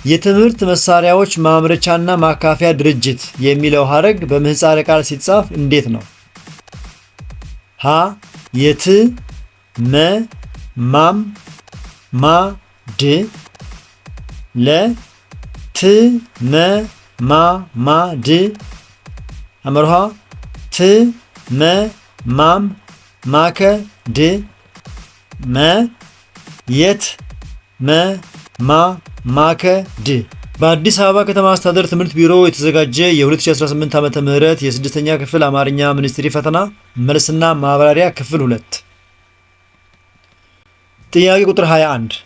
የትምህርት መሳሪያዎች ማምረቻና ማካፊያ ድርጅት የሚለው ሐረግ በምህጻረ ቃል ሲጻፍ እንዴት ነው? ሀ የት መ ማም ማ ድ ለ ት መ ማ ማ ድ አመርሃ ት መ ማም ማከ ድ መ የት መ ማ ማከ ድ። በአዲስ አበባ ከተማ አስተዳደር ትምህርት ቢሮ የተዘጋጀ የ2018 ዓመተ ምህረት የስድስተኛ ክፍል አማርኛ ሚኒስትሪ ፈተና መልስና ማብራሪያ ክፍል 2 ጥያቄ ቁጥር 21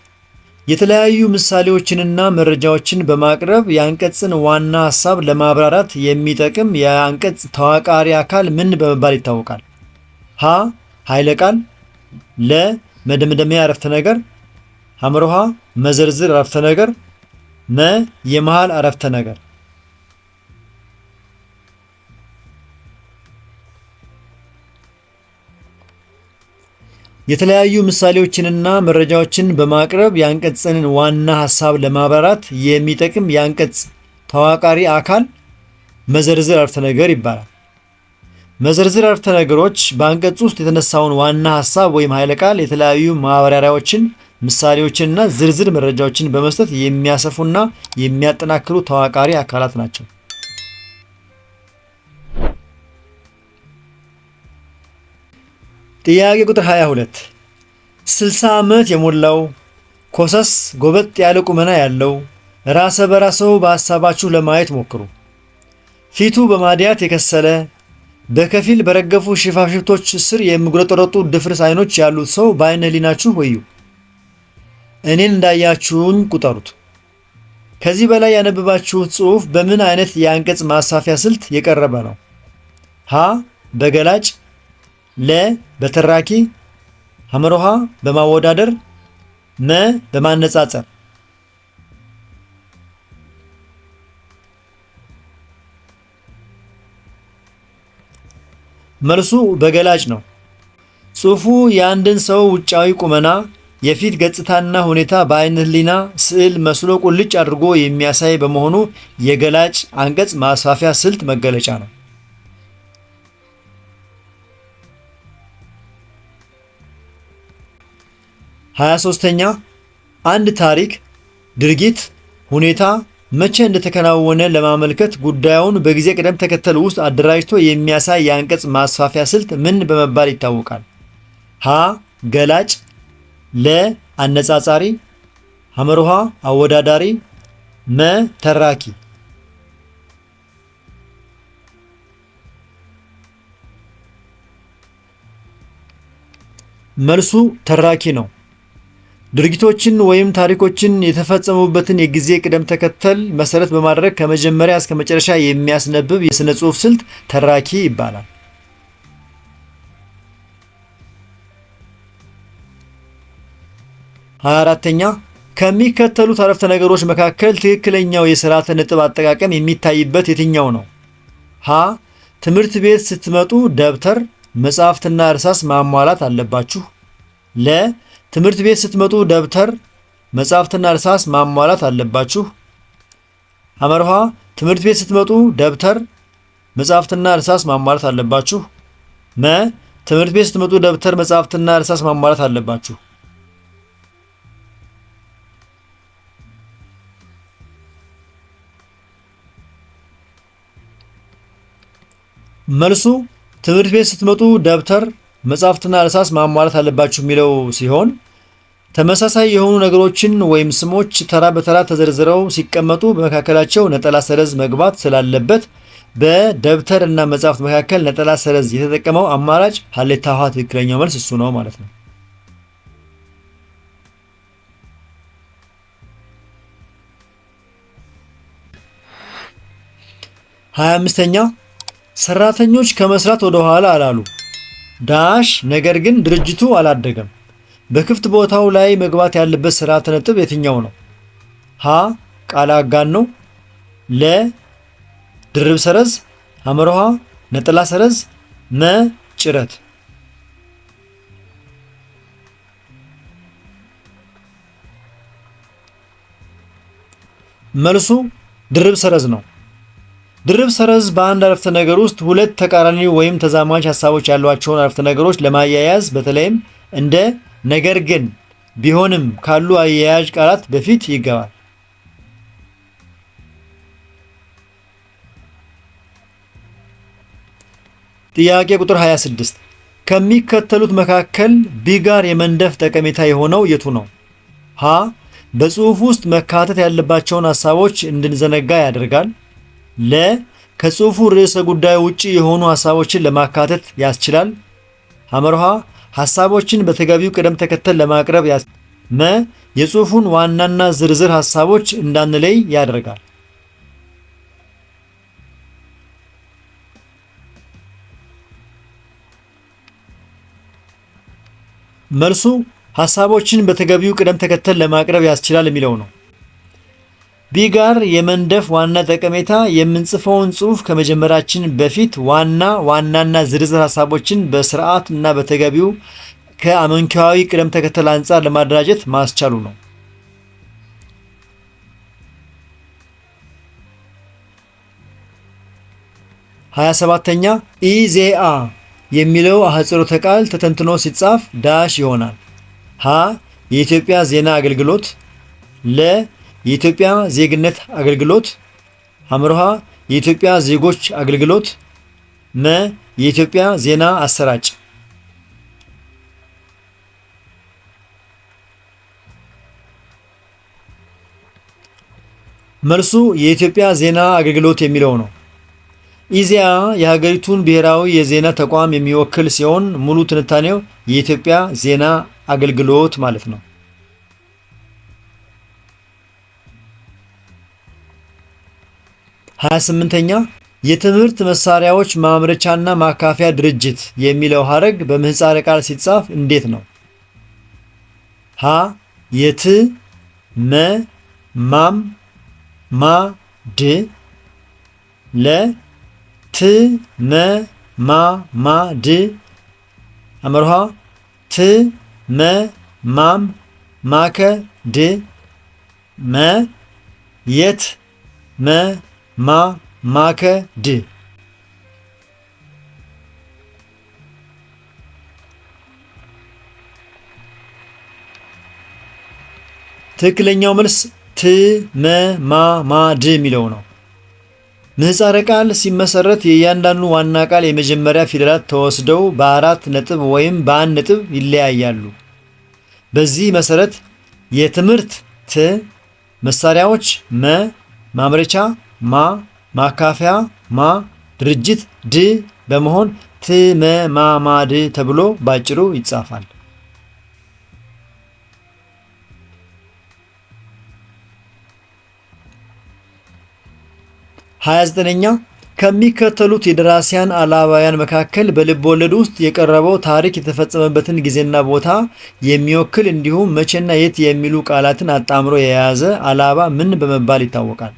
የተለያዩ ምሳሌዎችንና መረጃዎችን በማቅረብ የአንቀጽን ዋና ሐሳብ ለማብራራት የሚጠቅም የአንቀጽ ተዋቃሪ አካል ምን በመባል ይታወቃል? ሀ ኃይለ ቃል፣ ለ መደምደሚያ አረፍተ ነገር፣ ሐመርሃ መዘርዝር አረፍተ ነገር፣ መ የመሃል አረፍተ ነገር። የተለያዩ ምሳሌዎችንና መረጃዎችን በማቅረብ የአንቀጽን ዋና ሐሳብ ለማብራራት የሚጠቅም የአንቀጽ ተዋቃሪ አካል መዘርዝር አረፍተ ነገር ይባላል። መዘርዝር አረፍተ ነገሮች በአንቀጽ ውስጥ የተነሳውን ዋና ሐሳብ ወይም ኃይለ ቃል የተለያዩ ማብራሪያዎችን፣ ምሳሌዎችንና ዝርዝር መረጃዎችን በመስጠት የሚያሰፉና የሚያጠናክሩ ተዋቃሪ አካላት ናቸው። ጥያቄ ቁጥር 22 60 ዓመት የሞላው ኮሰስ ጎበጥ ያለ ቁመና ያለው ራሰ በራ ሰው በሐሳባችሁ ለማየት ሞክሩ። ፊቱ በማዲያት የከሰለ በከፊል በረገፉ ሽፋሽፍቶች ስር የሚጉረጠረጡ ድፍርስ አይኖች ያሉት ሰው በአይነ ህሊናችሁ ወዩ። እኔን እንዳያችሁኝ ቁጠሩት። ከዚህ በላይ ያነበባችሁት ጽሑፍ በምን አይነት የአንቀጽ ማሳፊያ ስልት የቀረበ ነው? ሀ በገላጭ፣ ለ በተራኪ፣ ሐመርሃ በማወዳደር፣ መ በማነጻጸር። መልሱ በገላጭ ነው። ጽሑፉ የአንድን ሰው ውጫዊ ቁመና፣ የፊት ገጽታና ሁኔታ በአይነ ህሊና ስዕል መስሎ ቁልጭ አድርጎ የሚያሳይ በመሆኑ የገላጭ አንቀጽ ማስፋፊያ ስልት መገለጫ ነው። 23ኛ አንድ ታሪክ፣ ድርጊት፣ ሁኔታ መቼ እንደተከናወነ ለማመልከት ጉዳዩን በጊዜ ቅደም ተከተል ውስጥ አደራጅቶ የሚያሳይ የአንቀጽ ማስፋፊያ ስልት ምን በመባል ይታወቃል? ሀ ገላጭ፣ ለ አነጻጻሪ፣ ሐመርሃ አወዳዳሪ፣ መ ተራኪ። መልሱ ተራኪ ነው። ድርጊቶችን ወይም ታሪኮችን የተፈጸሙበትን የጊዜ ቅደም ተከተል መሰረት በማድረግ ከመጀመሪያ እስከ መጨረሻ የሚያስነብብ የሥነ ጽሑፍ ስልት ተራኪ ይባላል። 24ኛ ከሚከተሉት አረፍተ ነገሮች መካከል ትክክለኛው የሥርዓተ ነጥብ አጠቃቀም የሚታይበት የትኛው ነው? ሀ ትምህርት ቤት ስትመጡ ደብተር፣ መጽሐፍትና እርሳስ ማሟላት አለባችሁ። ለ ትምህርት ቤት ስትመጡ ደብተር፣ መጽሐፍትና እርሳስ ማሟላት አለባችሁ። ሐመርሃ ትምህርት ቤት ስትመጡ ደብተር፣ መጽሐፍትና እርሳስ ማሟላት አለባችሁ። መ ትምህርት ቤት ስትመጡ ደብተር፣ መጽሐፍትና እርሳስ ማሟላት አለባችሁ። መልሱ ትምህርት ቤት ስትመጡ ደብተር፣ መጽሐፍትና እርሳስ ማሟላት አለባችሁ የሚለው ሲሆን ተመሳሳይ የሆኑ ነገሮችን ወይም ስሞች ተራ በተራ ተዘርዝረው ሲቀመጡ በመካከላቸው ነጠላ ሰረዝ መግባት ስላለበት በደብተር እና መጽሐፍት መካከል ነጠላ ሰረዝ የተጠቀመው አማራጭ ሀሌታ ውሃ ትክክለኛው መልስ እሱ ነው ማለት ነው። 25ኛ ሰራተኞች ከመስራት ወደ ኋላ አላሉ ዳሽ ነገር ግን ድርጅቱ አላደገም። በክፍት ቦታው ላይ መግባት ያለበት ስርዓተ ነጥብ የትኛው ነው? ሀ ቃል አጋኖ፣ ለ ድርብ ሰረዝ፣ ሐመርሃ ነጠላ ሰረዝ፣ መ ጭረት። መልሱ ድርብ ሰረዝ ነው። ድርብ ሰረዝ በአንድ አረፍተ ነገር ውስጥ ሁለት ተቃራኒ ወይም ተዛማጅ ሀሳቦች ያሏቸውን አረፍተ ነገሮች ለማያያዝ በተለይም እንደ ነገር ግን፣ ቢሆንም ካሉ አያያዥ ቃላት በፊት ይገባል። ጥያቄ ቁጥር 26 ከሚከተሉት መካከል ቢ ጋር የመንደፍ ጠቀሜታ የሆነው የቱ ነው? ሀ በጽሑፍ ውስጥ መካተት ያለባቸውን ሀሳቦች እንድንዘነጋ ያደርጋል። ለ ከጽሑፉ ርዕሰ ጉዳይ ውጪ የሆኑ ሀሳቦችን ለማካተት ያስችላል። ሐመርሃ ሀሳቦችን በተገቢው ቅደም ተከተል ለማቅረብ መ የጽሑፉን ዋናና ዝርዝር ሀሳቦች እንዳንለይ ያደርጋል። መልሱ ሀሳቦችን በተገቢው ቅደም ተከተል ለማቅረብ ያስችላል የሚለው ነው። ቢ ጋር የመንደፍ ዋና ጠቀሜታ የምንጽፈውን ጽሑፍ ከመጀመራችን በፊት ዋናና ዝርዝር ሀሳቦችን በስርዓት እና በተገቢው ከአመንኪያዊ ቅደም ተከተል አንጻር ለማደራጀት ማስቻሉ ነው። 27ኛ ኢዜአ የሚለው አህጽሮተ ቃል ተተንትኖ ሲጻፍ ዳሽ ይሆናል። ሀ የኢትዮጵያ ዜና አገልግሎት፣ ለ የኢትዮጵያ ዜግነት አገልግሎት፣ ሐመርሃ የኢትዮጵያ ዜጎች አገልግሎት፣ መ የኢትዮጵያ ዜና አሰራጭ። መልሱ የኢትዮጵያ ዜና አገልግሎት የሚለው ነው። ኢዜአ የሀገሪቱን ብሔራዊ የዜና ተቋም የሚወክል ሲሆን ሙሉ ትንታኔው የኢትዮጵያ ዜና አገልግሎት ማለት ነው። 28ኛ የትምህርት መሳሪያዎች ማምረቻና ማካፊያ ድርጅት የሚለው ሀረግ በምህጻረ ቃል ሲጻፍ እንዴት ነው? ሀ የት መ ማም ማ ድ ለ ት መ ማ ማ ድ አመርሃ ት መ ማም ማከ ድ መ የት መ ማ ማከ ድ። ትክክለኛው መልስ ት መ ማ ማ ድ የሚለው ነው። ምህጻረ ቃል ሲመሰረት የእያንዳንዱ ዋና ቃል የመጀመሪያ ፊደላት ተወስደው በአራት ነጥብ ወይም በአንድ ነጥብ ይለያያሉ። በዚህ መሰረት የትምህርት ት፣ መሳሪያዎች መ፣ ማምረቻ ማ፣ ማካፈያ ማ፣ ድርጅት ድ በመሆን ት መ ማ ማ ድ ተብሎ ባጭሩ ይጻፋል። 29ኛ ከሚከተሉት የደራሲያን አላባያን መካከል በልብ ወለድ ውስጥ የቀረበው ታሪክ የተፈጸመበትን ጊዜና ቦታ የሚወክል እንዲሁም መቼና የት የሚሉ ቃላትን አጣምሮ የያዘ አላባ ምን በመባል ይታወቃል?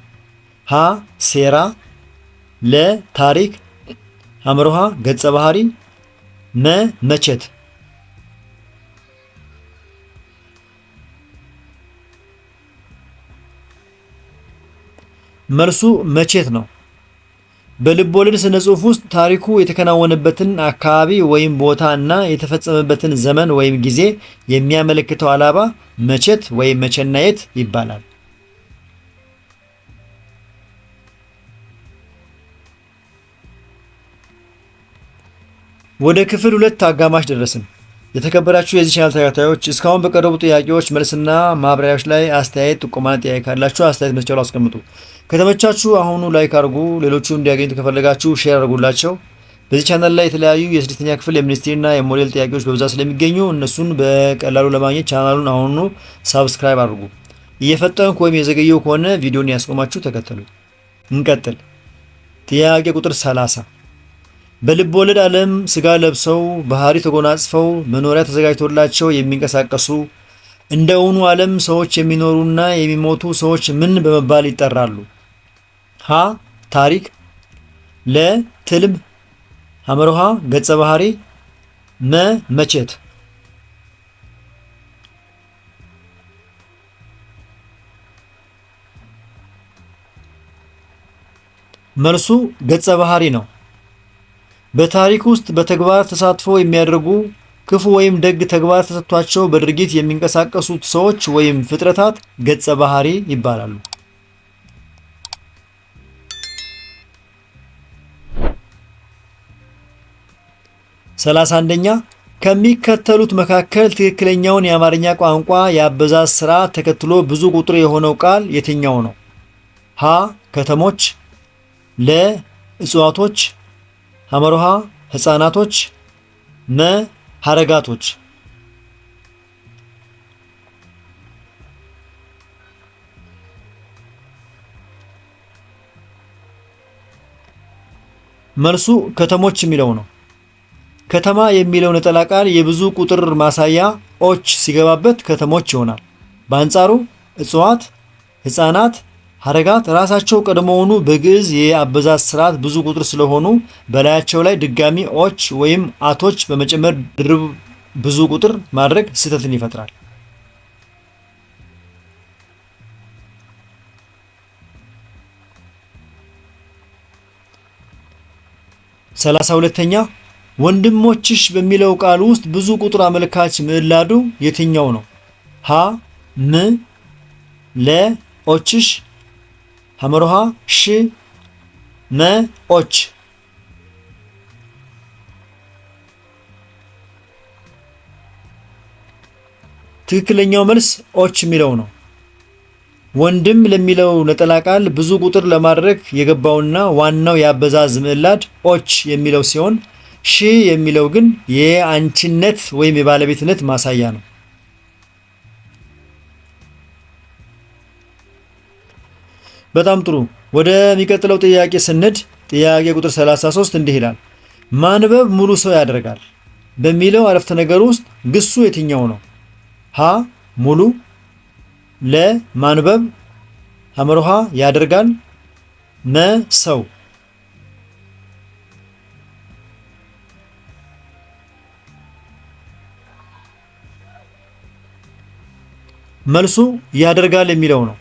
ሀ ሴራ፣ ለ ታሪክ፣ ሐመርሃ ገጸ ባህሪ፣ መ መቼት። መልሱ መቼት ነው። በልብ ወለድ ስነ ጽሑፍ ውስጥ ታሪኩ የተከናወነበትን አካባቢ ወይም ቦታ እና የተፈጸመበትን ዘመን ወይም ጊዜ የሚያመለክተው አላባ መቼት ወይም መቼና የት ይባላል። ወደ ክፍል 2 አጋማሽ ደረስን። የተከበራችሁ የዚህ ቻናል ተከታታዮች እስካሁን በቀረቡ ጥያቄዎች መልስና ማብራሪያዎች ላይ አስተያየት፣ ጥቆማ፣ ጥያቄ ካላችሁ አስተያየት መስጫው አስቀምጡ። ከተመቻችሁ አሁኑ ላይክ አድርጉ። ሌሎቹ እንዲያገኙ ከፈለጋችሁ ሼር አድርጉላቸው። በዚህ ቻናል ላይ የተለያዩ የስድስተኛ ክፍል የሚኒስትሪና የሞዴል ጥያቄዎች በብዛት ስለሚገኙ እነሱን በቀላሉ ለማግኘት ቻናሉን አሁኑ ሳብስክራይብ አድርጉ። እየፈጠንኩ ወይም የዘገየው ከሆነ ቪዲዮን ያስቆማችሁ ተከተሉ። እንቀጥል። ጥያቄ ቁጥር 30 በልብ ወለድ ዓለም ስጋ ለብሰው ባህሪ ተጎናጽፈው መኖሪያ ተዘጋጅቶላቸው የሚንቀሳቀሱ እንደ እውኑ ዓለም ሰዎች የሚኖሩና የሚሞቱ ሰዎች ምን በመባል ይጠራሉ? ሀ ታሪክ፣ ለ ትልም፣ ሐመርሃ ገጸ ባህሪ፣ መ መቼት። መልሱ ገጸ ባህሪ ነው። በታሪክ ውስጥ በተግባር ተሳትፎ የሚያደርጉ ክፉ ወይም ደግ ተግባር ተሰጥቷቸው በድርጊት የሚንቀሳቀሱት ሰዎች ወይም ፍጥረታት ገጸ ባህሪ ይባላሉ። 31ኛ ከሚከተሉት መካከል ትክክለኛውን የአማርኛ ቋንቋ የአበዛዝ ስርዓት ተከትሎ ብዙ ቁጥር የሆነው ቃል የትኛው ነው? ሀ ከተሞች፣ ለ እጽዋቶች፣ ሐመሮሃ ህፃናቶች፣ መ ሐረጋቶች። መልሱ ከተሞች የሚለው ነው። ከተማ የሚለው ነጠላ ቃል የብዙ ቁጥር ማሳያ ኦች ሲገባበት ከተሞች ይሆናል። በአንጻሩ እጽዋት፣ ህፃናት፣ ሐረጋት ራሳቸው ቀድሞውኑ በግዕዝ የአበዛዝ ስርዓት ብዙ ቁጥር ስለሆኑ በላያቸው ላይ ድጋሚ ኦች ወይም አቶች በመጨመር ድርብ ብዙ ቁጥር ማድረግ ስህተትን ይፈጥራል። 32ኛ ወንድሞችሽ በሚለው ቃል ውስጥ ብዙ ቁጥር አመልካች ምዕላዱ የትኛው ነው? ሀ ም ለ ኦችሽ ሐመሮሃ ሽ መ ኦች። ትክክለኛው መልስ ኦች የሚለው ነው። ወንድም ለሚለው ነጠላ ቃል ብዙ ቁጥር ለማድረግ የገባውና ዋናው የአበዛዝ ምዕላድ ኦች የሚለው ሲሆን ሺ የሚለው ግን የአንቺነት ወይም የባለቤትነት ማሳያ ነው። በጣም ጥሩ። ወደሚቀጥለው ጥያቄ ስንድ ጥያቄ ቁጥር 33 እንዲህ ይላል። ማንበብ ሙሉ ሰው ያደርጋል በሚለው አረፍተ ነገር ውስጥ ግሱ የትኛው ነው? ሀ ሙሉ፣ ለ ማንበብ፣ ሐመሮሃ ያደርጋል፣ መ ሰው። መልሱ ያደርጋል የሚለው ነው።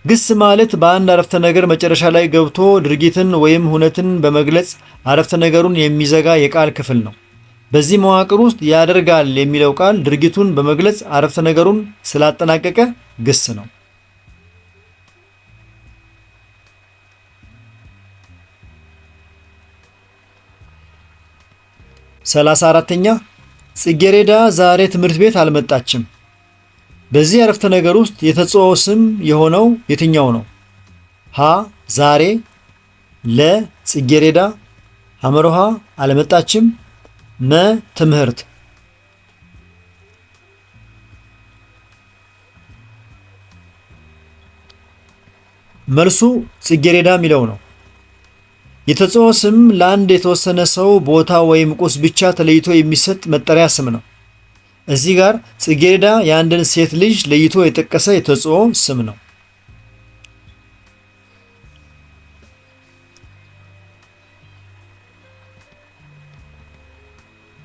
ግስ ማለት በአንድ አረፍተ ነገር መጨረሻ ላይ ገብቶ ድርጊትን ወይም ሁነትን በመግለጽ አረፍተ ነገሩን የሚዘጋ የቃል ክፍል ነው። በዚህ መዋቅር ውስጥ ያደርጋል የሚለው ቃል ድርጊቱን በመግለጽ አረፍተ ነገሩን ስላጠናቀቀ ግስ ነው። 34ኛ ጽጌሬዳ ዛሬ ትምህርት ቤት አልመጣችም። በዚህ አረፍተ ነገር ውስጥ የተጽኦ ስም የሆነው የትኛው ነው? ሀ ዛሬ፣ ለ ጽጌሬዳ፣ ሐመሮሃ አልመጣችም፣ መ ትምህርት። መልሱ ጽጌሬዳ የሚለው ነው። የተጽኦ ስም ለአንድ የተወሰነ ሰው ቦታ ወይም ቁስ ብቻ ተለይቶ የሚሰጥ መጠሪያ ስም ነው። እዚህ ጋር ጽጌሬዳ የአንድን ሴት ልጅ ለይቶ የጠቀሰ የተጽኦ ስም ነው።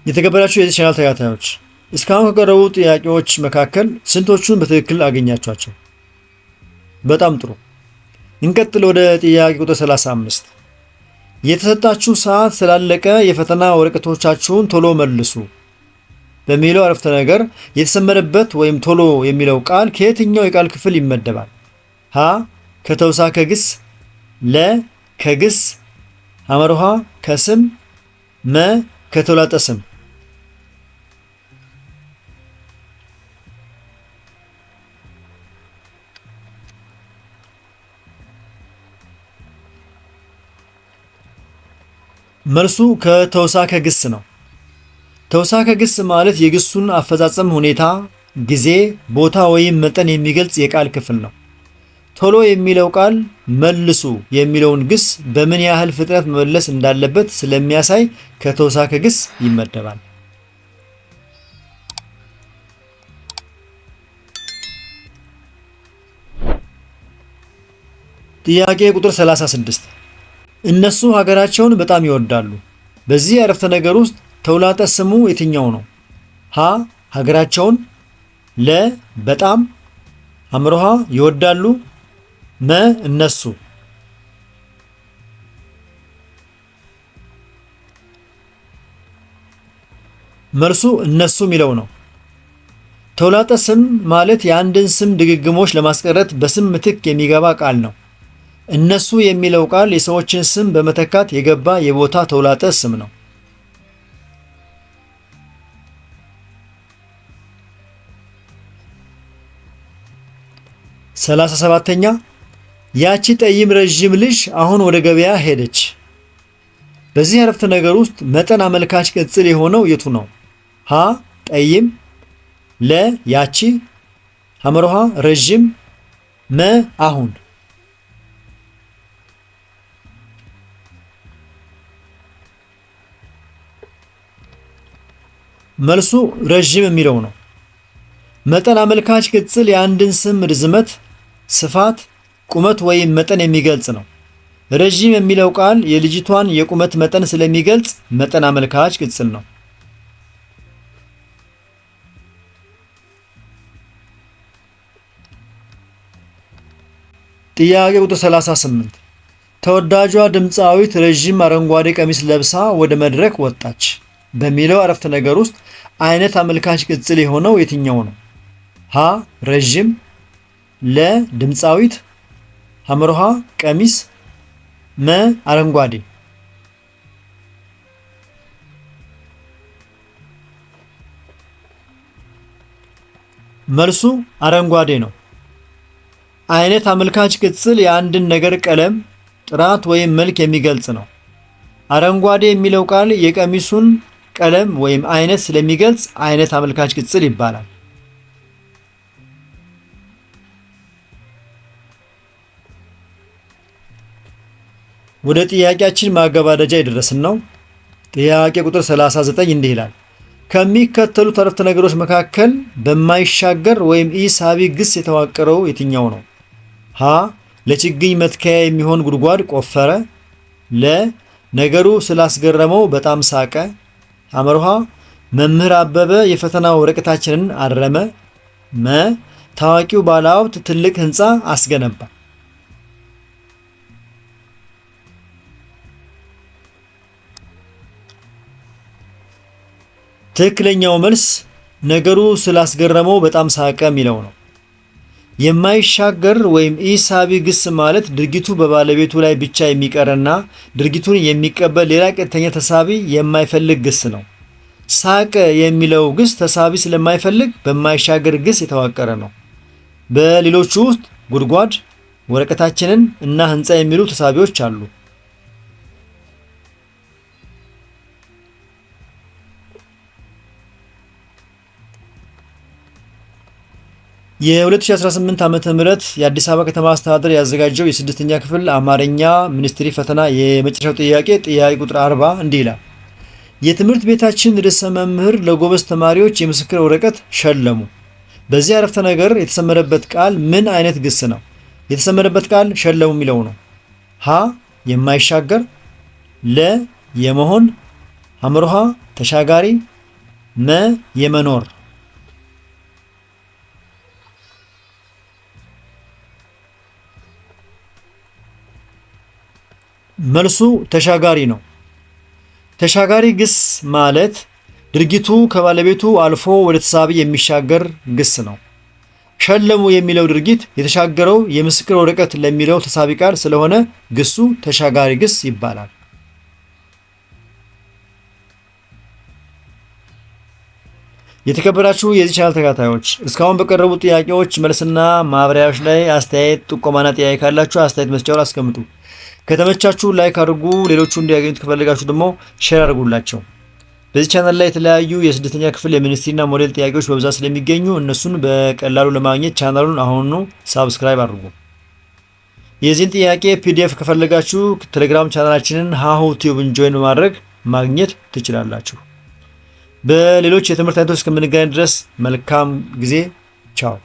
የተከበራችሁ የዚህ ቻናል ተከታታዮች እስካሁን ከቀረቡ ጥያቄዎች መካከል ስንቶቹን በትክክል አገኛችኋቸው? በጣም ጥሩ። እንቀጥል ወደ ጥያቄ ቁጥር 35። የተሰጣችሁ ሰዓት ስላለቀ የፈተና ወረቀቶቻችሁን ቶሎ መልሱ በሚለው አረፍተ ነገር የተሰመረበት ወይም ቶሎ የሚለው ቃል ከየትኛው የቃል ክፍል ይመደባል? ሀ ከተውሳከ ግስ፣ ለ ከግስ፣ ሐመሮሃ ከስም፣ መ ከተውላጠ ስም። መልሱ ከተውሳከ ግስ ነው። ተውሳከ ግስ ማለት የግሱን አፈጻጸም ሁኔታ፣ ጊዜ፣ ቦታ ወይም መጠን የሚገልጽ የቃል ክፍል ነው። ቶሎ የሚለው ቃል መልሱ የሚለውን ግስ በምን ያህል ፍጥነት መመለስ እንዳለበት ስለሚያሳይ ከተውሳከ ግስ ይመደባል። ጥያቄ ቁጥር 36 እነሱ ሀገራቸውን በጣም ይወዳሉ። በዚህ አረፍተ ነገር ውስጥ ተውላጠ ስሙ የትኛው ነው? ሀ ሀገራቸውን፣ ለ በጣም፣ ሐመሮሃ ይወዳሉ፣ መ እነሱ። መልሱ እነሱ የሚለው ነው። ተውላጠ ስም ማለት የአንድን ስም ድግግሞች ለማስቀረት በስም ምትክ የሚገባ ቃል ነው። እነሱ የሚለው ቃል የሰዎችን ስም በመተካት የገባ የቦታ ተውላጠ ስም ነው። 37ኛ ያቺ ጠይም ረዥም ልጅ አሁን ወደ ገበያ ሄደች። በዚህ አረፍተ ነገር ውስጥ መጠን አመልካች ቅጽል የሆነው የቱ ነው? ሀ ጠይም፣ ለ ያቺ፣ ሐመርሃ ረዥም፣ መ አሁን። መልሱ ረዥም የሚለው ነው። መጠን አመልካች ቅጽል የአንድን ስም ርዝመት፣ ስፋት፣ ቁመት ወይም መጠን የሚገልጽ ነው። ረዥም የሚለው ቃል የልጅቷን የቁመት መጠን ስለሚገልጽ መጠን አመልካች ቅጽል ነው። ጥያቄ ቁጥር 38 ተወዳጇ ድምፃዊት ረዥም አረንጓዴ ቀሚስ ለብሳ ወደ መድረክ ወጣች በሚለው አረፍተ ነገር ውስጥ አይነት አመልካች ቅጽል የሆነው የትኛው ነው? ሀ ረዥም፣ ለ ድምፃዊት፣ ሐመርሃ ቀሚስ፣ መ አረንጓዴ። መልሱ አረንጓዴ ነው። አይነት አመልካች ቅጽል የአንድን ነገር ቀለም፣ ጥራት ወይም መልክ የሚገልጽ ነው። አረንጓዴ የሚለው ቃል የቀሚሱን ቀለም ወይም አይነት ስለሚገልጽ አይነት አመልካች ቅጽል ይባላል። ወደ ጥያቄያችን ማገባደጃ የደረስን ነው። ጥያቄ ቁጥር 39 እንዲህ ይላል። ከሚከተሉት አረፍተ ነገሮች መካከል በማይሻገር ወይም ኢሳቢ ግስ የተዋቀረው የትኛው ነው? ሀ ለችግኝ መትከያ የሚሆን ጉድጓድ ቆፈረ፣ ለ ነገሩ ስላስገረመው በጣም ሳቀ፣ ሐመርሃ መምህር አበበ የፈተና ወረቀታችንን አረመ፣ መ ታዋቂው ባለሀብት ትልቅ ህንፃ አስገነባ። ትክክለኛው መልስ ነገሩ ስላስገረመው በጣም ሳቀ የሚለው ነው። የማይሻገር ወይም ኢሳቢ ግስ ማለት ድርጊቱ በባለቤቱ ላይ ብቻ የሚቀርና ድርጊቱን የሚቀበል ሌላ ቀጥተኛ ተሳቢ የማይፈልግ ግስ ነው። ሳቀ የሚለው ግስ ተሳቢ ስለማይፈልግ በማይሻገር ግስ የተዋቀረ ነው። በሌሎቹ ውስጥ ጉድጓድ፣ ወረቀታችንን እና ህንፃ የሚሉ ተሳቢዎች አሉ። የ2018 ዓመተ ምህረት የአዲስ አበባ ከተማ አስተዳደር ያዘጋጀው የስድስተኛ ክፍል አማርኛ ሚኒስትሪ ፈተና የመጨረሻው ጥያቄ ቁጥር 40 እንዲህ ይላል። የትምህርት ቤታችን ርዕሰ መምህር ለጎበዝ ተማሪዎች የምስክር ወረቀት ሸለሙ። በዚህ አረፍተ ነገር የተሰመረበት ቃል ምን አይነት ግስ ነው? የተሰመረበት ቃል ሸለሙ የሚለው ነው። ሀ የማይሻገር፣ ለ የመሆን፣ ሐመርሃ ተሻጋሪ፣ መ የመኖር። መልሱ ተሻጋሪ ነው። ተሻጋሪ ግስ ማለት ድርጊቱ ከባለቤቱ አልፎ ወደ ተሳቢ የሚሻገር ግስ ነው። ሸለሙ የሚለው ድርጊት የተሻገረው የምስክር ወረቀት ለሚለው ተሳቢ ቃል ስለሆነ ግሱ ተሻጋሪ ግስ ይባላል። የተከበራችሁ የዚህ ቻናል ተከታታዮች እስካሁን በቀረቡ ጥያቄዎች መልስና ማብራሪያዎች ላይ አስተያየት፣ ጥቆማና ጥያቄ ካላችሁ አስተያየት መስጫው ላይ አስቀምጡ። ከተመቻችሁ ላይክ አድርጉ። ሌሎቹ እንዲያገኙት ከፈለጋችሁ ደግሞ ሼር አድርጉላቸው። በዚህ ቻናል ላይ የተለያዩ የስድስተኛ ክፍል የሚኒስትሪና ሞዴል ጥያቄዎች በብዛት ስለሚገኙ እነሱን በቀላሉ ለማግኘት ቻናሉን አሁኑ ሳብስክራይብ አድርጉ። የዚህን ጥያቄ ፒዲኤፍ ከፈለጋችሁ ቴሌግራም ቻናላችንን ሃሁ ቲዩብን ጆይን በማድረግ ማግኘት ትችላላችሁ። በሌሎች የትምህርት አይነቶች እስከምንገናኝ ድረስ መልካም ጊዜ። ቻው።